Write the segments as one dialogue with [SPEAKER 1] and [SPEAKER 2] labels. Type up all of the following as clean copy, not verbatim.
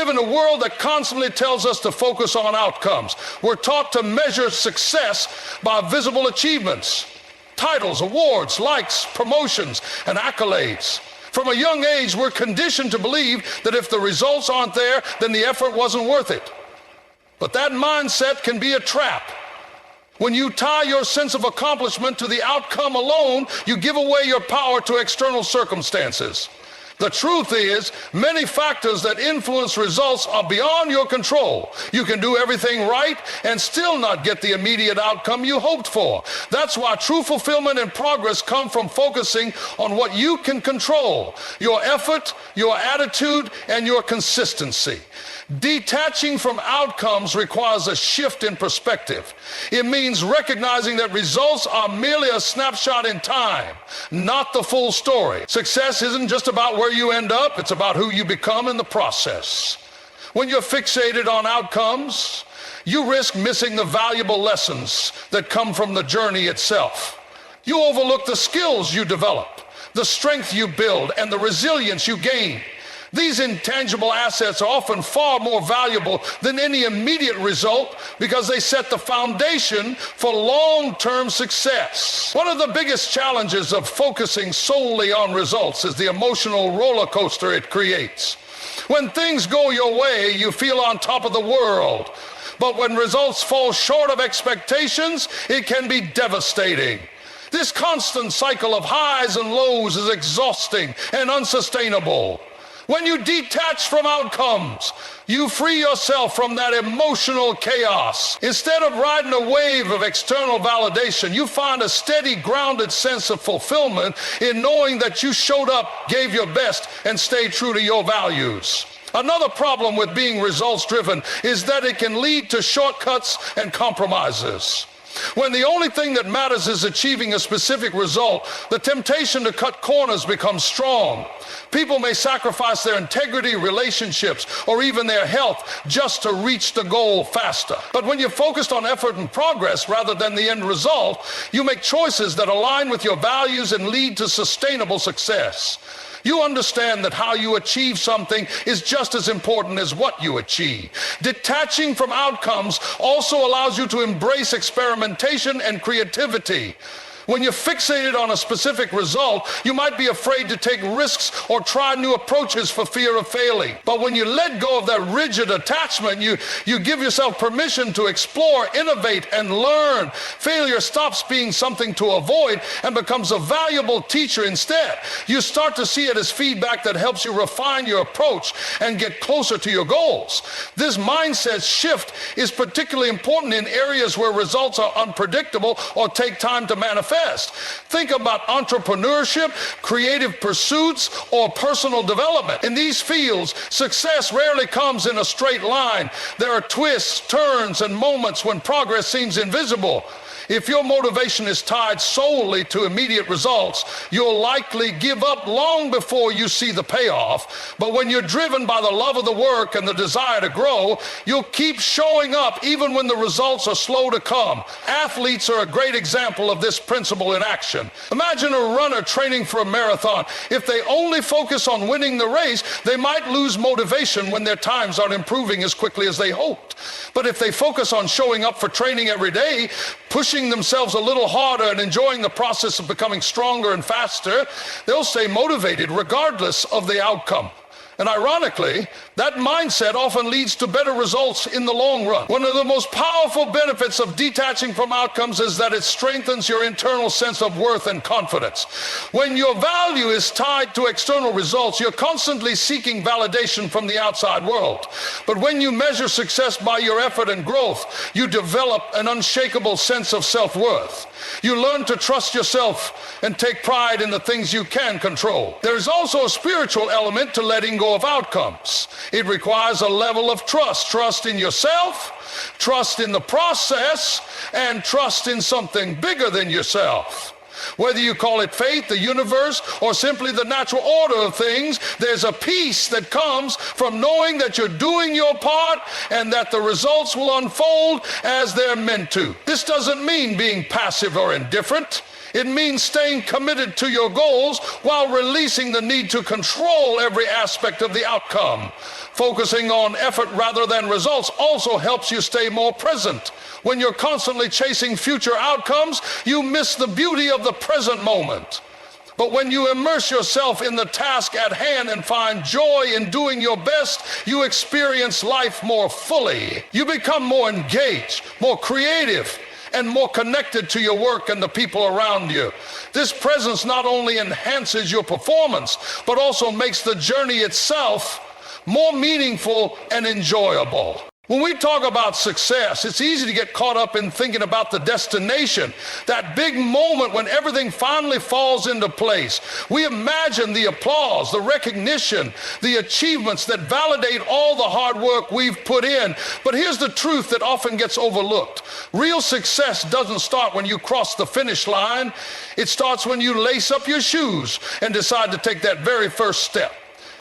[SPEAKER 1] live in a world that constantly tells us to focus on outcomes. We're taught to measure success by visible achievements, titles, awards, likes, promotions, and accolades. From a young age, we're conditioned to believe that if the results aren't there, then the effort wasn't worth it. But that mindset can be a trap. When you tie your sense of accomplishment to the outcome alone, you give away your power to external circumstances. The truth is, many factors that influence results are beyond your control. You can do everything right and still not get the immediate outcome you hoped for. That's why true fulfillment and progress come from focusing on what you can control: your effort, your attitude, and your consistency. Detaching from outcomes requires a shift in perspective. It means recognizing that results are merely a snapshot in time, not the full story. Success isn't just about where you end up, it's about who you become in the process. When you're fixated on outcomes, you risk missing the valuable lessons that come from the journey itself. You overlook the skills you develop, the strength you build, and the resilience you gain. These intangible assets are often far more valuable than any immediate result because they set the foundation for long-term success. One of the biggest challenges of focusing solely on results is the emotional roller coaster it creates. When things go your way, you feel on top of the world. But when results fall short of expectations, it can be devastating. This constant cycle of highs and lows is exhausting and unsustainable. When you detach from outcomes, you free yourself from that emotional chaos. Instead of riding a wave of external validation, you find a steady, grounded sense of fulfillment in knowing that you showed up, gave your best, and stayed true to your values. Another problem with being results-driven is that it can lead to shortcuts and compromises. When the only thing that matters is achieving a specific result, the temptation to cut corners becomes strong. People may sacrifice their integrity, relationships, or even their health just to reach the goal faster. But when you're focused on effort and progress rather than the end result, you make choices that align with your values and lead to sustainable success. You understand that how you achieve something is just as important as what you achieve. Detaching from outcomes also allows you to embrace experimentation and creativity. When you're fixated on a specific result, you might be afraid to take risks or try new approaches for fear of failing. But when you let go of that rigid attachment, you give yourself permission to explore, innovate, and learn. Failure stops being something to avoid and becomes a valuable teacher instead. You start to see it as feedback that helps you refine your approach and get closer to your goals. This mindset shift is particularly important in areas where results are unpredictable or take time to manifest. Think about entrepreneurship, creative pursuits, or personal development. In these fields, success rarely comes in a straight line. There are twists, turns, and moments when progress seems invisible. If your motivation is tied solely to immediate results, you'll likely give up long before you see the payoff. But when you're driven by the love of the work and the desire to grow, you'll keep showing up even when the results are slow to come. Athletes are a great example of this principle in action. Imagine a runner training for a marathon. If they only focus on winning the race, they might lose motivation when their times aren't improving as quickly as they hoped. But if they focus on showing up for training every day, pushing themselves a little harder and enjoying the process of becoming stronger and faster, they'll stay motivated regardless of the outcome. And ironically, that mindset often leads to better results in the long run. One of the most powerful benefits of detaching from outcomes is that it strengthens your internal sense of worth and confidence. When your value is tied to external results, you're constantly seeking validation from the outside world. But when you measure success by your effort and growth, you develop an unshakable sense of self-worth. You learn to trust yourself and take pride in the things you can control. There is also a spiritual element to letting go of outcomes. It requires a level of trust in yourself, trust in the process, and trust in something bigger than yourself. Whether you call it faith, the universe, or simply the natural order of things, there's a peace that comes from knowing that you're doing your part and that the results will unfold as they're meant to. This doesn't mean being passive or indifferent. It means staying committed to your goals while releasing the need to control every aspect of the outcome. Focusing on effort rather than results also helps you stay more present. When you're constantly chasing future outcomes, you miss the beauty of the present moment. But when you immerse yourself in the task at hand and find joy in doing your best, you experience life more fully. You become more engaged, more creative, and more connected to your work and the people around you. This presence not only enhances your performance, but also makes the journey itself more meaningful and enjoyable. When we talk about success, it's easy to get caught up in thinking about the destination, that big moment when everything finally falls into place. We imagine the applause, the recognition, the achievements that validate all the hard work we've put in. But here's the truth that often gets overlooked. Real success doesn't start when you cross the finish line. It starts when you lace up your shoes and decide to take that very first step.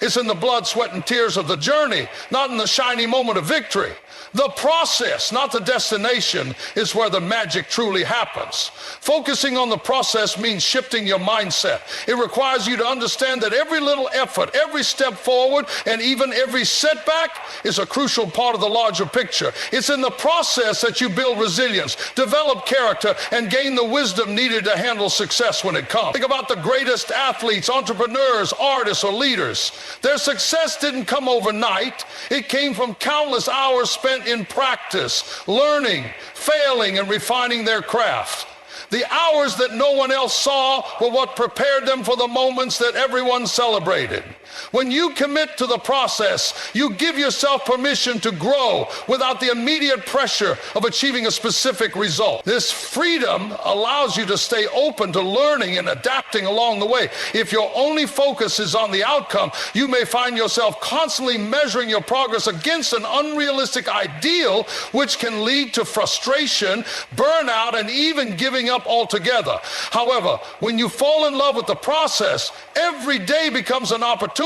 [SPEAKER 1] It's in the blood, sweat, and tears of the journey, not in the shiny moment of victory. The process, not the destination, is where the magic truly happens. Focusing on the process means shifting your mindset. It requires you to understand that every little effort, every step forward, and even every setback is a crucial part of the larger picture. It's in the process that you build resilience, develop character, and gain the wisdom needed to handle success when it comes. Think about the greatest athletes, entrepreneurs, artists, or leaders. Their success didn't come overnight. It came from countless hours spent in practice, learning, failing, and refining their craft. The hours that no one else saw were what prepared them for the moments that everyone celebrated. When you commit to the process, you give yourself permission to grow without the immediate pressure of achieving a specific result. This freedom allows you to stay open to learning and adapting along the way. If your only focus is on the outcome, you may find yourself constantly measuring your progress against an unrealistic ideal, which can lead to frustration, burnout, and even giving up altogether. However, when you fall in love with the process, every day becomes an opportunity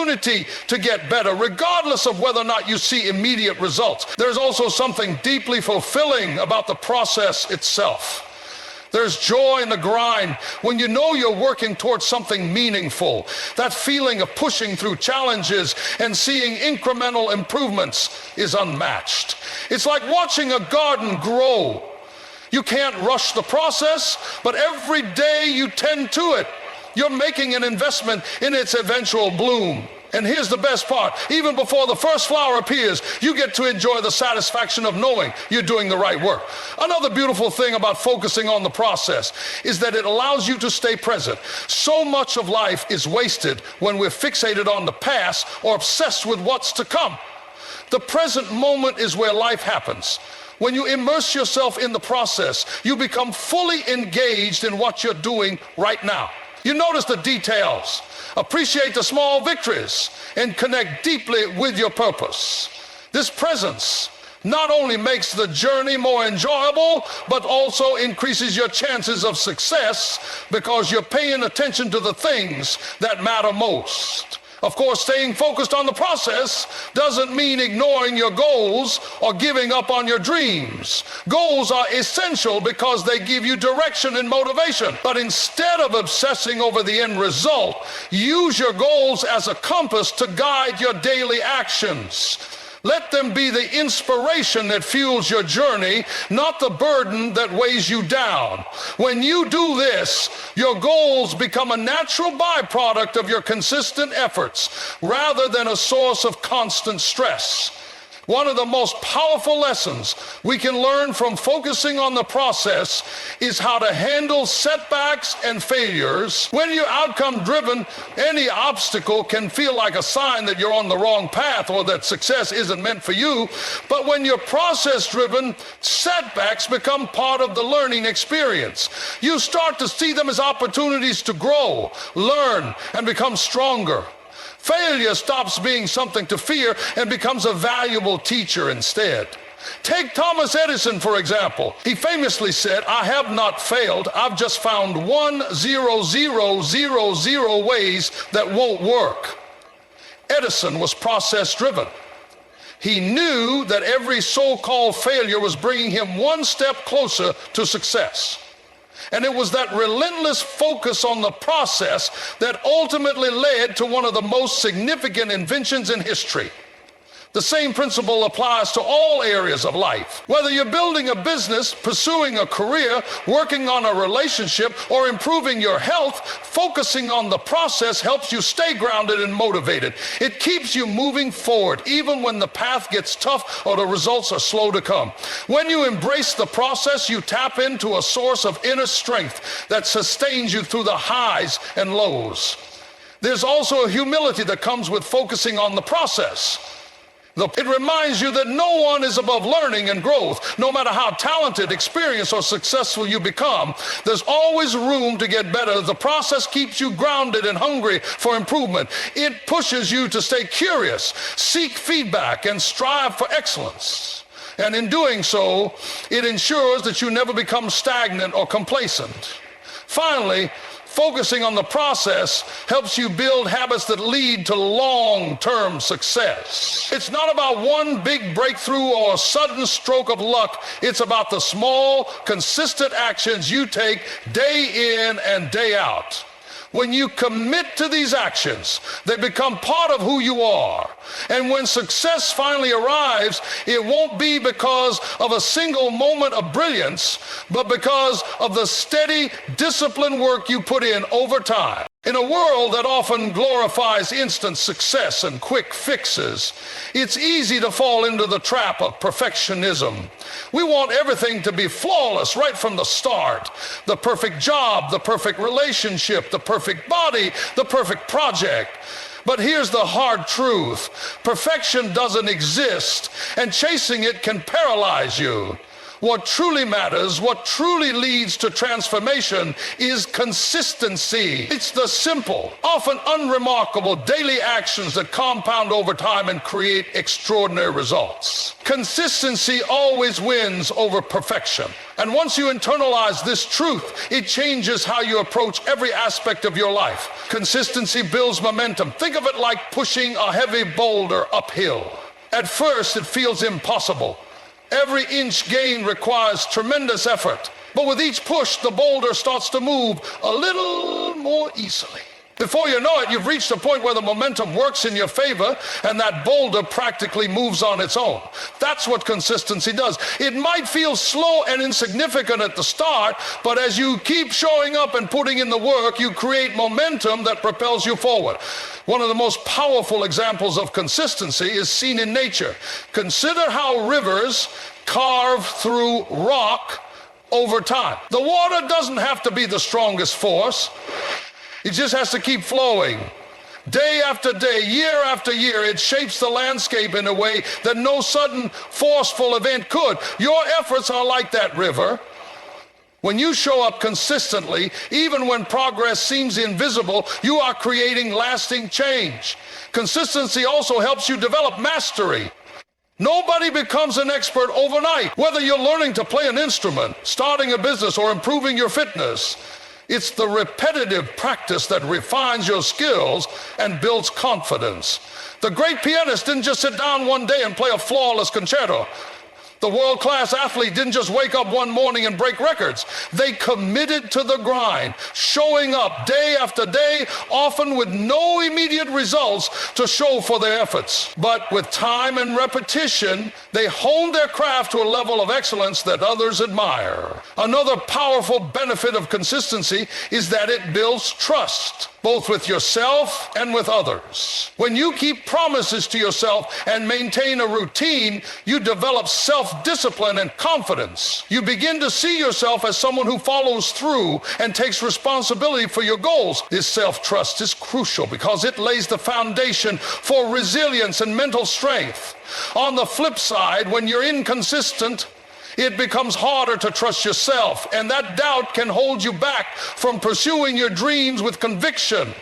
[SPEAKER 1] to get better, regardless of whether or not you see immediate results. There's also something deeply fulfilling about the process itself. There's joy in the grind when you know you're working towards something meaningful. That feeling of pushing through challenges and seeing incremental improvements is unmatched. It's like watching a garden grow. You can't rush the process, but every day you tend to it, you're making an investment in its eventual bloom. And here's the best part. Even before the first flower appears, you get to enjoy the satisfaction of knowing you're doing the right work. Another beautiful thing about focusing on the process is that it allows you to stay present. So much of life is wasted when we're fixated on the past or obsessed with what's to come. The present moment is where life happens. When you immerse yourself in the process, you become fully engaged in what you're doing right now. You notice the details, appreciate the small victories, and connect deeply with your purpose. This presence not only makes the journey more enjoyable, but also increases your chances of success because you're paying attention to the things that matter most. Of course, staying focused on the process doesn't mean ignoring your goals or giving up on your dreams. Goals are essential because they give you direction and motivation. But instead of obsessing over the end result, use your goals as a compass to guide your daily actions. Let them be the inspiration that fuels your journey, not the burden that weighs you down. When you do this, your goals become a natural byproduct of your consistent efforts rather than a source of constant stress. One of the most powerful lessons we can learn from focusing on the process is how to handle setbacks and failures. When you're outcome driven, any obstacle can feel like a sign that you're on the wrong path or that success isn't meant for you. But when you're process driven, setbacks become part of the learning experience. You start to see them as opportunities to grow, learn, and become stronger. Failure stops being something to fear and becomes a valuable teacher instead. Take Thomas Edison, for example. He famously said, "I have not failed. I've just found 1,000,000 ways that won't work." Edison was process-driven. He knew that every so-called failure was bringing him one step closer to success. And it was that relentless focus on the process that ultimately led to one of the most significant inventions in history. The same principle applies to all areas of life. Whether you're building a business, pursuing a career, working on a relationship, or improving your health, focusing on the process helps you stay grounded and motivated. It keeps you moving forward, even when the path gets tough or the results are slow to come. When you embrace the process, you tap into a source of inner strength that sustains you through the highs and lows. There's also a humility that comes with focusing on the process. It reminds you that no one is above learning and growth. No matter how talented, experienced, or successful you become, there's always room to get better. The process keeps you grounded and hungry for improvement. It pushes you to stay curious, seek feedback, and strive for excellence. And in doing so, it ensures that you never become stagnant or complacent. Finally, focusing on the process helps you build habits that lead to long-term success. It's not about one big breakthrough or a sudden stroke of luck. It's about the small, consistent actions you take day in and day out. When you commit to these actions, they become part of who you are. And when success finally arrives, it won't be because of a single moment of brilliance, but because of the steady, disciplined work you put in over time. In a world that often glorifies instant success and quick fixes, it's easy to fall into the trap of perfectionism. We want everything to be flawless right from the start. The perfect job, the perfect relationship, the perfect body, the perfect project. But here's the hard truth. Perfection doesn't exist, and chasing it can paralyze you. What truly matters, what truly leads to transformation, is consistency. It's the simple, often unremarkable daily actions that compound over time and create extraordinary results. Consistency always wins over perfection. And once you internalize this truth, it changes how you approach every aspect of your life. Consistency builds momentum. Think of it like pushing a heavy boulder uphill. At first, it feels impossible. Every inch gain requires tremendous effort, but with each push, the boulder starts to move a little more easily. Before you know it, you've reached a point where the momentum works in your favor, and that boulder practically moves on its own. That's what consistency does. It might feel slow and insignificant at the start, but as you keep showing up and putting in the work, you create momentum that propels you forward. One of the most powerful examples of consistency is seen in nature. Consider how rivers carve through rock over time. The water doesn't have to be the strongest force. It just has to keep flowing. Day after day, year after year, it shapes the landscape in a way that no sudden, forceful event could. Your efforts are like that river. When you show up consistently, even when progress seems invisible, you are creating lasting change. Consistency also helps you develop mastery. Nobody becomes an expert overnight. Whether you're learning to play an instrument, starting a business, or improving your fitness, it's the repetitive practice that refines your skills and builds confidence. The great pianist didn't just sit down one day and play a flawless concerto. The world-class athlete didn't just wake up one morning and break records. They committed to the grind, showing up day after day, often with no immediate results to show for their efforts. But with time and repetition, they honed their craft to a level of excellence that others admire. Another powerful benefit of consistency is that it builds trust, both with yourself and with others. When you keep promises to yourself and maintain a routine, you develop self-discipline and confidence. You begin to see yourself as someone who follows through and takes responsibility for your goals. This self-trust is crucial because it lays the foundation for resilience and mental strength. On the flip side, when you're inconsistent, it becomes harder to trust yourself, and that doubt can hold you back from pursuing your dreams with conviction.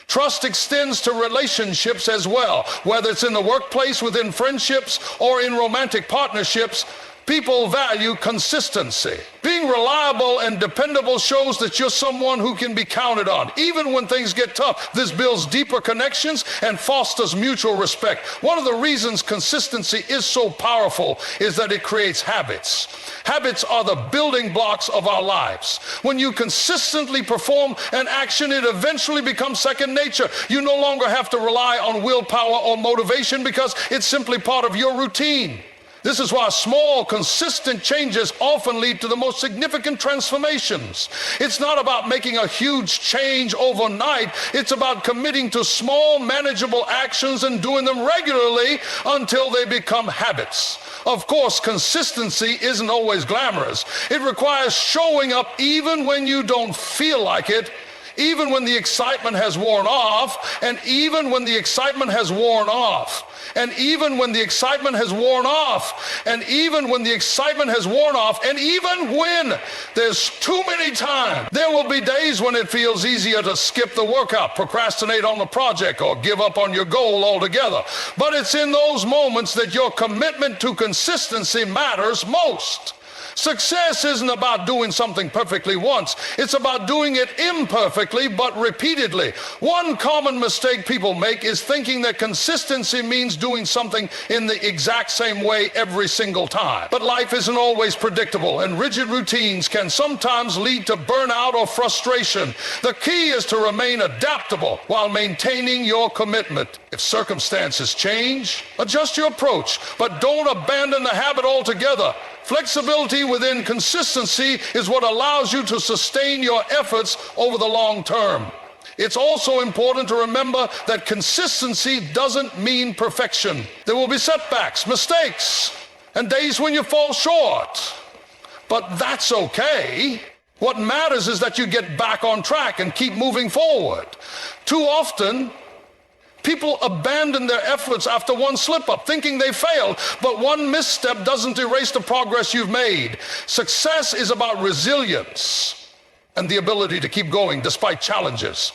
[SPEAKER 1] Trust extends to relationships as well, whether it's in the workplace, within friendships, or in romantic partnerships. People value consistency. Being reliable and dependable shows that you're someone who can be counted on. Even when things get tough, this builds deeper connections and fosters mutual respect. One of the reasons consistency is so powerful is that it creates habits. Habits are the building blocks of our lives. When you consistently perform an action, it eventually becomes second nature. You no longer have to rely on willpower or motivation because it's simply part of your routine. This is why small, consistent changes often lead to the most significant transformations. It's not about making a huge change overnight. It's about committing to small, manageable actions and doing them regularly until they become habits. Of course, consistency isn't always glamorous. It requires showing up even when you don't feel like it, even when the excitement has worn off, and even when the excitement has worn off, and even when the excitement has worn off, and even when the excitement has worn off, and even when there's too many times. There will be days when it feels easier to skip the workout, procrastinate on the project, or give up on your goal altogether. But it's in those moments that your commitment to consistency matters most. Success isn't about doing something perfectly once. It's about doing it imperfectly but repeatedly. One common mistake people make is thinking that consistency means doing something in the exact same way every single time. But life isn't always predictable, and rigid routines can sometimes lead to burnout or frustration. The key is to remain adaptable while maintaining your commitment. If circumstances change, adjust your approach, but don't abandon the habit altogether. Flexibility within consistency is what allows you to sustain your efforts over the long term. It's also important to remember that consistency doesn't mean perfection. There will be setbacks, mistakes, and days when you fall short. But that's okay. What matters is that you get back on track and keep moving forward. Too often, people abandon their efforts after one slip-up, thinking they failed, but one misstep doesn't erase the progress you've made. Success is about resilience and the ability to keep going despite challenges.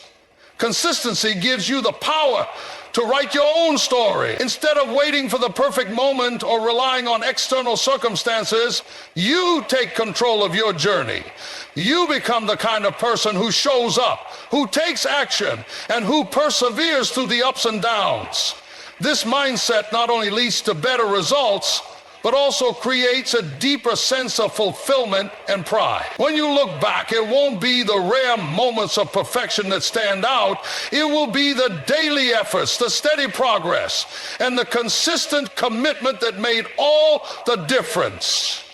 [SPEAKER 1] Consistency gives you the power to write your own story. Instead of waiting for the perfect moment or relying on external circumstances, you take control of your journey. You become the kind of person who shows up, who takes action, and who perseveres through the ups and downs. This mindset not only leads to better results, but also creates a deeper sense of fulfillment and pride. When you look back, it won't be the rare moments of perfection that stand out. It will be the daily efforts, the steady progress, and the consistent commitment that made all the difference.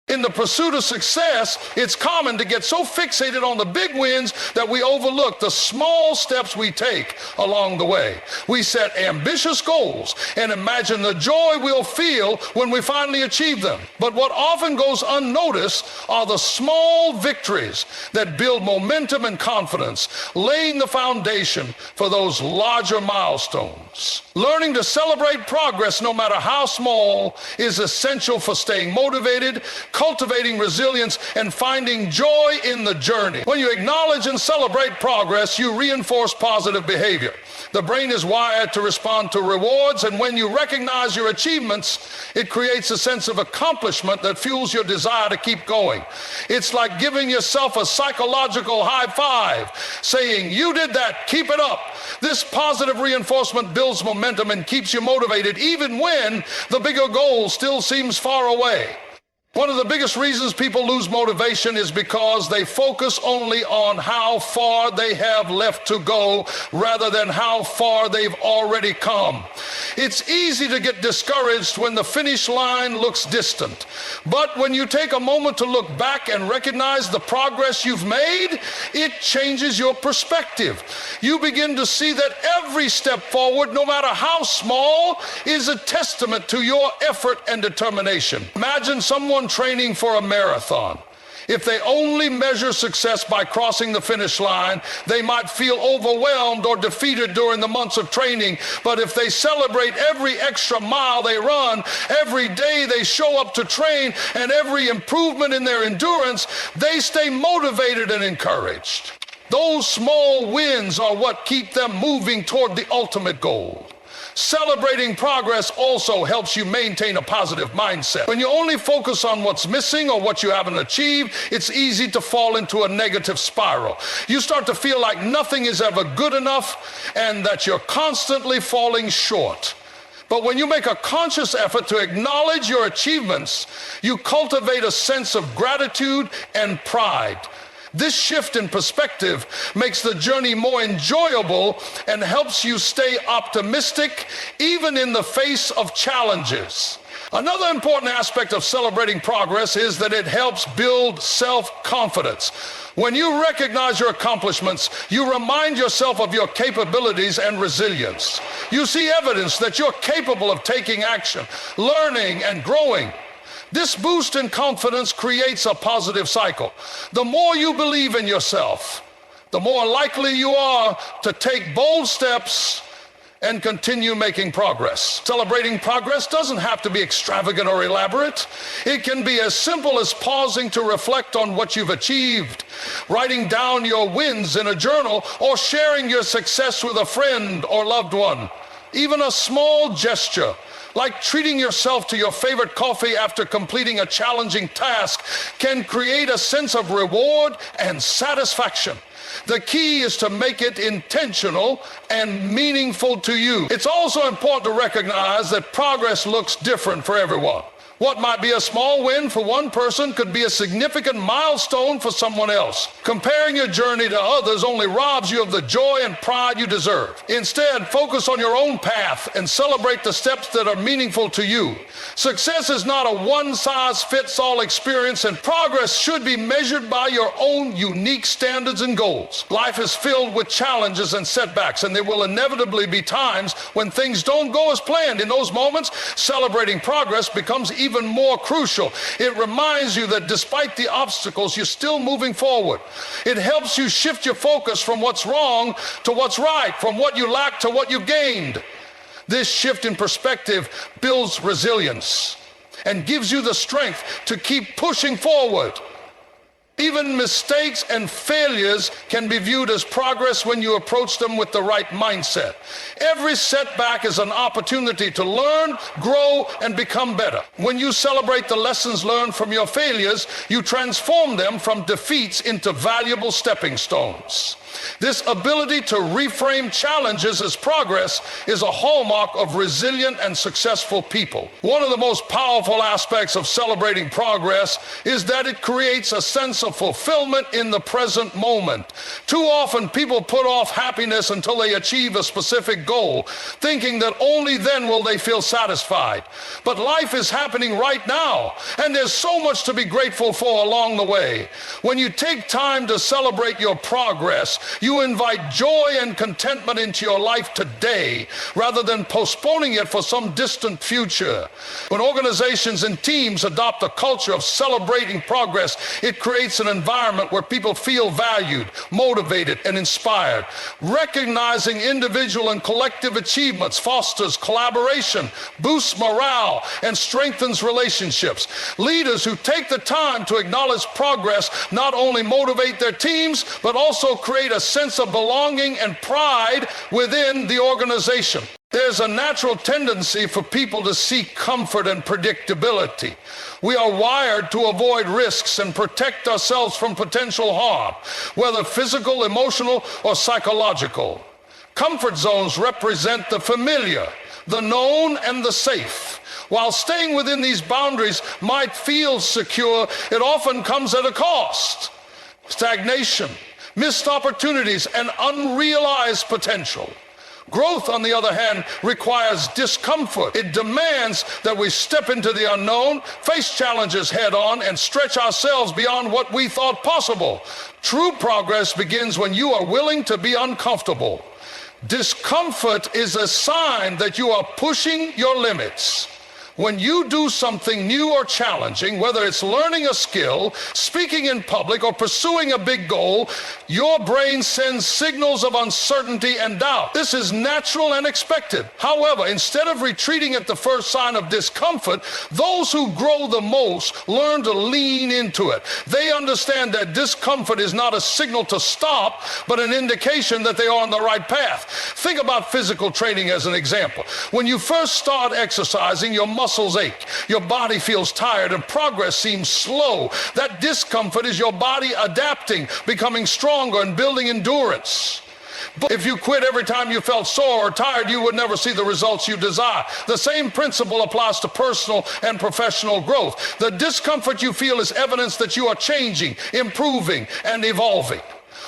[SPEAKER 1] In the pursuit of success, it's common to get so fixated on the big wins that we overlook the small steps we take along the way. We set ambitious goals and imagine the joy we'll feel when we finally achieve them. But what often goes unnoticed are the small victories that build momentum and confidence, laying the foundation for those larger milestones. Learning to celebrate progress, no matter how small, is essential for staying motivated, cultivating resilience, and finding joy in the journey. When you acknowledge and celebrate progress, you reinforce positive behavior. The brain is wired to respond to rewards, and when you recognize your achievements, it creates a sense of accomplishment that fuels your desire to keep going. It's like giving yourself a psychological high five, saying, "You did that, keep it up." This positive reinforcement builds momentum and keeps you motivated even when the bigger goal still seems far away. One of the biggest reasons people lose motivation is because they focus only on how far they have left to go rather than how far they've already come. It's easy to get discouraged when the finish line looks distant. But when you take a moment to look back and recognize the progress you've made, it changes your perspective. You begin to see that every step forward, no matter how small, is a testament to your effort and determination. Imagine someone training for a marathon. If they only measure success by crossing the finish line, they might feel overwhelmed or defeated during the months of training. But if they celebrate every extra mile they run, every day they show up to train, and every improvement in their endurance, they stay motivated and encouraged. Those small wins are what keep them moving toward the ultimate goal. Celebrating progress also helps you maintain a positive mindset. When you only focus on what's missing or what you haven't achieved, it's easy to fall into a negative spiral. You start to feel like nothing is ever good enough and that you're constantly falling short. But when you make a conscious effort to acknowledge your achievements, you cultivate a sense of gratitude and pride. This shift in perspective makes the journey more enjoyable and helps you stay optimistic even in the face of challenges. Another important aspect of celebrating progress is that it helps build self-confidence. When you recognize your accomplishments, you remind yourself of your capabilities and resilience. You see evidence that you're capable of taking action, learning, and growing. This boost in confidence creates a positive cycle. The more you believe in yourself, the more likely you are to take bold steps and continue making progress. Celebrating progress doesn't have to be extravagant or elaborate. It can be as simple as pausing to reflect on what you've achieved, writing down your wins in a journal, or sharing your success with a friend or loved one. Even a small gesture, like treating yourself to your favorite coffee after completing a challenging task, can create a sense of reward and satisfaction. The key is to make it intentional and meaningful to you. It's also important to recognize that progress looks different for everyone. What might be a small win for one person could be a significant milestone for someone else. Comparing your journey to others only robs you of the joy and pride you deserve. Instead, focus on your own path and celebrate the steps that are meaningful to you. Success is not a one-size-fits-all experience, and progress should be measured by your own unique standards and goals. Life is filled with challenges and setbacks, and there will inevitably be times when things don't go as planned. In those moments, celebrating progress becomes even more crucial. It reminds you that despite the obstacles, you're still moving forward. It helps you shift your focus from what's wrong to what's right, from what you lack to what you've gained. This shift in perspective builds resilience and gives you the strength to keep pushing forward. Even mistakes and failures can be viewed as progress when you approach them with the right mindset. Every setback is an opportunity to learn, grow, and become better. When you celebrate the lessons learned from your failures, you transform them from defeats into valuable stepping stones. This ability to reframe challenges as progress is a hallmark of resilient and successful people. One of the most powerful aspects of celebrating progress is that it creates a sense of fulfillment in the present moment. Too often, people put off happiness until they achieve a specific goal, thinking that only then will they feel satisfied. But life is happening right now, and there's so much to be grateful for along the way. When you take time to celebrate your progress, you invite joy and contentment into your life today rather than postponing it for some distant future. When organizations and teams adopt a culture of celebrating progress, it creates an environment where people feel valued, motivated, and inspired. Recognizing individual and collective achievements fosters collaboration, boosts morale, and strengthens relationships. Leaders who take the time to acknowledge progress not only motivate their teams, but also create a sense of belonging and pride within the organization. There's a natural tendency for people to seek comfort and predictability. We are wired to avoid risks and protect ourselves from potential harm, whether physical, emotional, or psychological. Comfort zones represent the familiar, the known, and the safe. While staying within these boundaries might feel secure, it often comes at a cost. Stagnation, missed opportunities, and unrealized potential. Growth, on the other hand, requires discomfort. It demands that we step into the unknown, face challenges head on, and stretch ourselves beyond what we thought possible. True progress begins when you are willing to be uncomfortable. Discomfort is a sign that you are pushing your limits. When you do something new or challenging, whether it's learning a skill, speaking in public, or pursuing a big goal, your brain sends signals of uncertainty and doubt. This is natural and expected. However, instead of retreating at the first sign of discomfort, those who grow the most learn to lean into it. They understand that discomfort is not a signal to stop, but an indication that they are on the right path. Think about physical training as an example. When you first start exercising, your muscles ache, your body feels tired, and progress seems slow. That discomfort is your body adapting, becoming stronger, and building endurance. But if you quit every time you felt sore or tired, you would never see the results you desire. The same principle applies to personal and professional growth. The discomfort you feel is evidence that you are changing, improving, and evolving.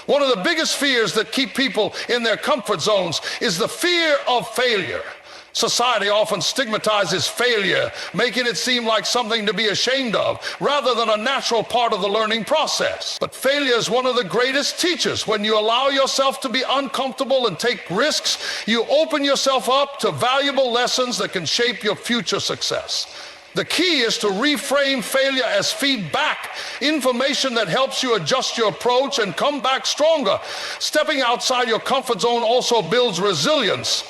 [SPEAKER 1] One of the biggest fears that keep people in their comfort zones is the fear of failure. Society often stigmatizes failure, making it seem like something to be ashamed of, rather than a natural part of the learning process. But failure is one of the greatest teachers. When you allow yourself to be uncomfortable and take risks, you open yourself up to valuable lessons that can shape your future success. The key is to reframe failure as feedback, information that helps you adjust your approach and come back stronger. Stepping outside your comfort zone also builds resilience.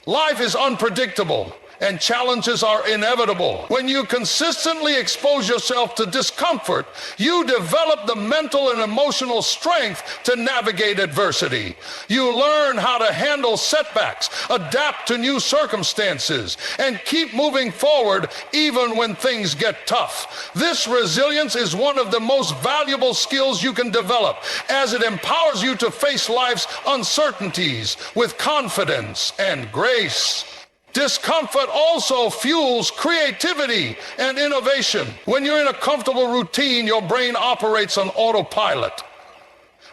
[SPEAKER 1] Life is unpredictable, and challenges are inevitable. When you consistently expose yourself to discomfort, you develop the mental and emotional strength to navigate adversity. You learn how to handle setbacks, adapt to new circumstances, and keep moving forward even when things get tough. This resilience is one of the most valuable skills you can develop, as it empowers you to face life's uncertainties with confidence and grace. Discomfort also fuels creativity and innovation. When you're in a comfortable routine, your brain operates on autopilot,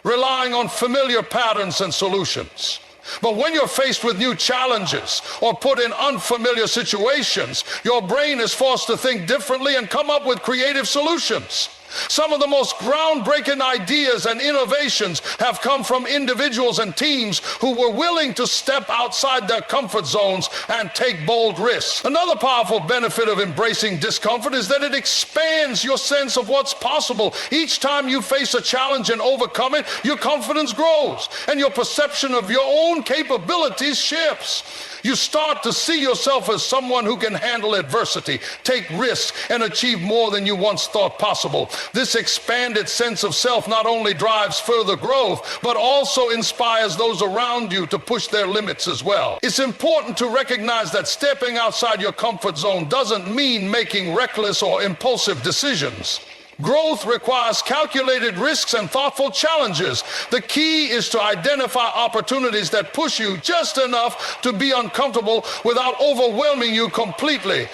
[SPEAKER 1] relying on familiar patterns and solutions. But when you're faced with new challenges or put in unfamiliar situations, your brain is forced to think differently and come up with creative solutions. Some of the most groundbreaking ideas and innovations have come from individuals and teams who were willing to step outside their comfort zones and take bold risks. Another powerful benefit of embracing discomfort is that it expands your sense of what's possible. Each time you face a challenge and overcome it, your confidence grows and your perception of your own capabilities shifts. You start to see yourself as someone who can handle adversity, take risks, and achieve more than you once thought possible. This expanded sense of self not only drives further growth, but also inspires those around you to push their limits as well. It's important to recognize that stepping outside your comfort zone doesn't mean making reckless or impulsive decisions. Growth requires calculated risks and thoughtful challenges. The key is to identify opportunities that push you just enough to be uncomfortable without overwhelming you completely.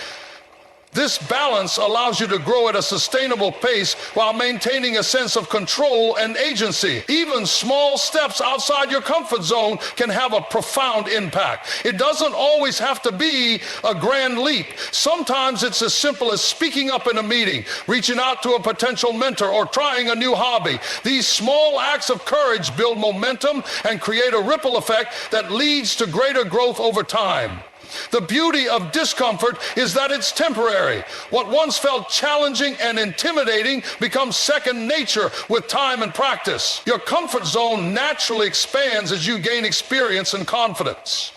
[SPEAKER 1] This balance allows you to grow at a sustainable pace while maintaining a sense of control and agency. Even small steps outside your comfort zone can have a profound impact. It doesn't always have to be a grand leap. Sometimes it's as simple as speaking up in a meeting, reaching out to a potential mentor, or trying a new hobby. These small acts of courage build momentum and create a ripple effect that leads to greater growth over time. The beauty of discomfort is that it's temporary. What once felt challenging and intimidating becomes second nature with time and practice. Your comfort zone naturally expands as you gain experience and confidence.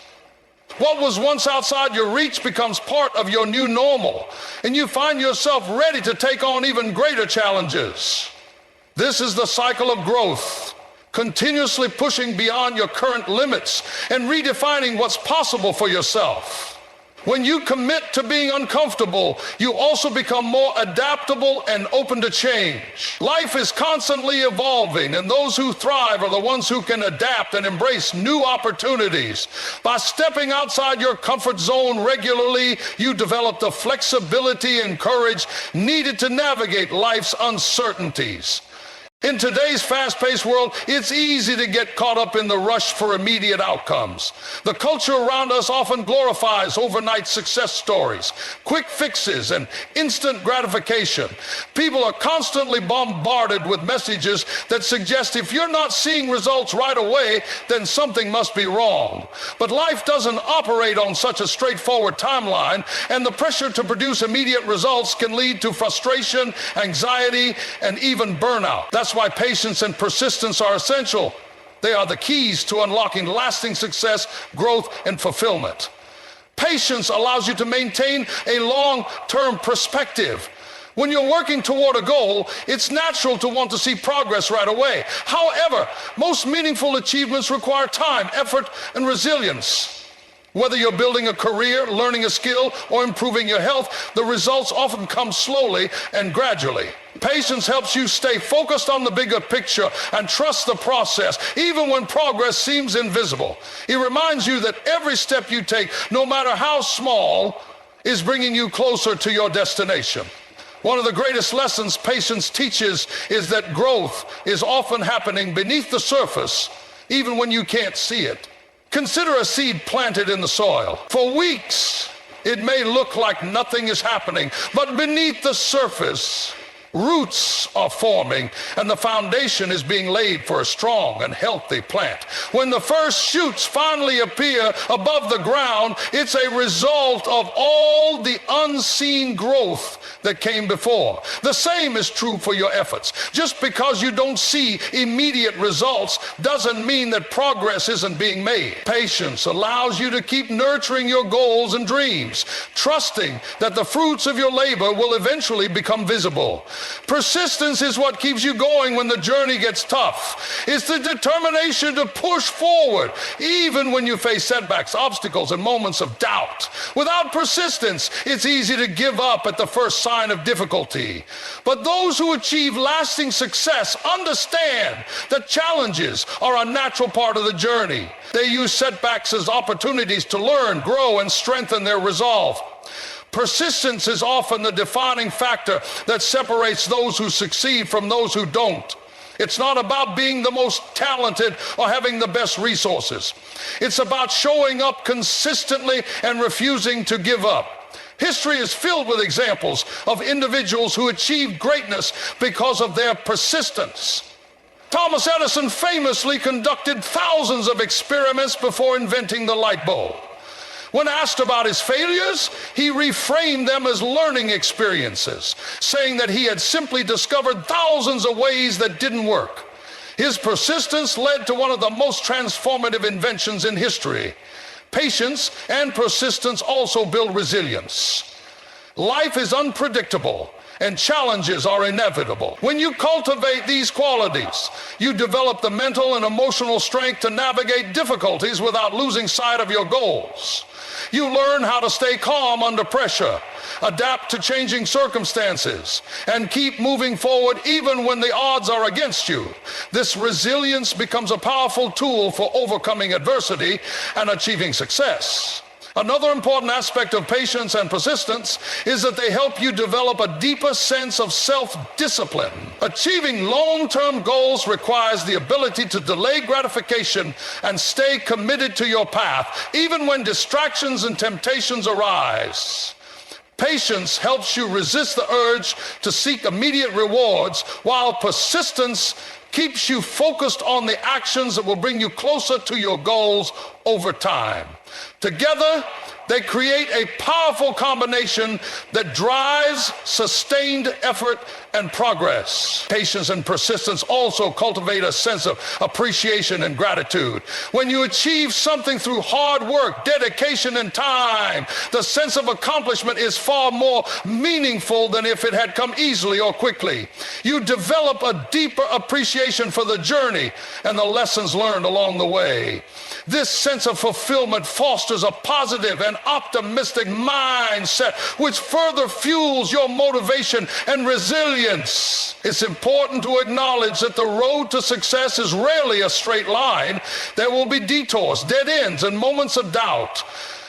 [SPEAKER 1] What was once outside your reach becomes part of your new normal, and you find yourself ready to take on even greater challenges. This is the cycle of growth, continuously pushing beyond your current limits and redefining what's possible for yourself. When you commit to being uncomfortable, you also become more adaptable and open to change. Life is constantly evolving, and those who thrive are the ones who can adapt and embrace new opportunities. By stepping outside your comfort zone regularly, you develop the flexibility and courage needed to navigate life's uncertainties. In today's fast-paced world, it's easy to get caught up in the rush for immediate outcomes. The culture around us often glorifies overnight success stories, quick fixes, and instant gratification. People are constantly bombarded with messages that suggest if you're not seeing results right away, then something must be wrong. But life doesn't operate on such a straightforward timeline, and the pressure to produce immediate results can lead to frustration, anxiety, and even burnout. That's why patience and persistence are essential. They are the keys to unlocking lasting success, growth, and fulfillment. Patience allows you to maintain a long-term perspective. When you're working toward a goal, it's natural to want to see progress right away. However, most meaningful achievements require time, effort, and resilience. Whether you're building a career, learning a skill, or improving your health, the results often come slowly and gradually. Patience helps you stay focused on the bigger picture and trust the process, even when progress seems invisible. It reminds you that every step you take, no matter how small, is bringing you closer to your destination. One of the greatest lessons patience teaches is that growth is often happening beneath the surface, even when you can't see it. Consider a seed planted in the soil. For weeks, it may look like nothing is happening, but beneath the surface, roots are forming and the foundation is being laid for a strong and healthy plant. When the first shoots finally appear above the ground, it's a result of all the unseen growth that came before. The same is true for your efforts. Just because you don't see immediate results doesn't mean that progress isn't being made. Patience allows you to keep nurturing your goals and dreams, trusting that the fruits of your labor will eventually become visible. Persistence is what keeps you going when the journey gets tough. It's the determination to push forward, even when you face setbacks, obstacles, and moments of doubt. Without persistence, it's easy to give up at the first sign of difficulty. But those who achieve lasting success understand that challenges are a natural part of the journey. They use setbacks as opportunities to learn, grow, and strengthen their resolve. Persistence is often the defining factor that separates those who succeed from those who don't. It's not about being the most talented or having the best resources. It's about showing up consistently and refusing to give up. History is filled with examples of individuals who achieved greatness because of their persistence. Thomas Edison famously conducted thousands of experiments before inventing the light bulb. When asked about his failures, he reframed them as learning experiences, saying that he had simply discovered thousands of ways that didn't work. His persistence led to one of the most transformative inventions in history. Patience and persistence also build resilience. Life is unpredictable, and challenges are inevitable. When you cultivate these qualities, you develop the mental and emotional strength to navigate difficulties without losing sight of your goals. You learn how to stay calm under pressure, adapt to changing circumstances, and keep moving forward even when the odds are against you. This resilience becomes a powerful tool for overcoming adversity and achieving success. Another important aspect of patience and persistence is that they help you develop a deeper sense of self-discipline. Achieving long-term goals requires the ability to delay gratification and stay committed to your path, even when distractions and temptations arise. Patience helps you resist the urge to seek immediate rewards, while persistence keeps you focused on the actions that will bring you closer to your goals over time. Together, they create a powerful combination that drives sustained effort and progress. Patience and persistence also cultivate a sense of appreciation and gratitude. When you achieve something through hard work, dedication, and time, the sense of accomplishment is far more meaningful than if it had come easily or quickly. You develop a deeper appreciation for the journey and the lessons learned along the way. This sense of fulfillment fosters a positive and optimistic mindset, which further fuels your motivation and resilience. It's important to acknowledge that the road to success is rarely a straight line. There will be detours, dead ends, and moments of doubt.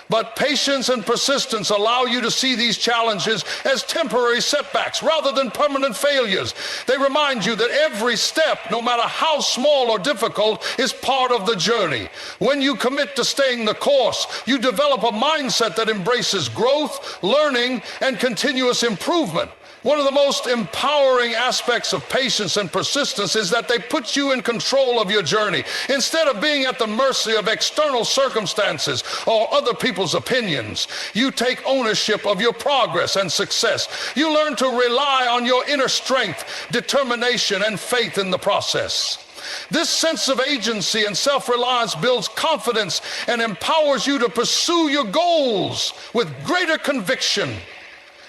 [SPEAKER 1] But patience and persistence allow you to see these challenges as temporary setbacks rather than permanent failures. They remind you that every step, no matter how small or difficult, is part of the journey. When you commit to staying the course, you develop a mindset that embraces growth, learning, and continuous improvement. One of the most empowering aspects of patience and persistence is that they put you in control of your journey. Instead of being at the mercy of external circumstances or other people's opinions, you take ownership of your progress and success. You learn to rely on your inner strength, determination, and faith in the process. This sense of agency and self-reliance builds confidence and empowers you to pursue your goals with greater conviction.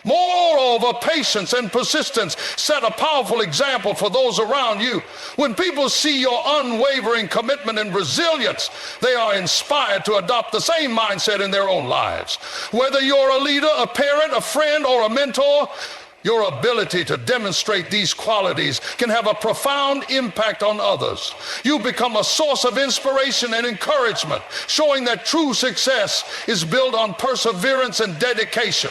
[SPEAKER 1] Moreover, patience and persistence set a powerful example for those around you. When people see your unwavering commitment and resilience, they are inspired to adopt the same mindset in their own lives. Whether you're a leader, a parent, a friend, or a mentor, your ability to demonstrate these qualities can have a profound impact on others. You become a source of inspiration and encouragement, showing that true success is built on perseverance and dedication.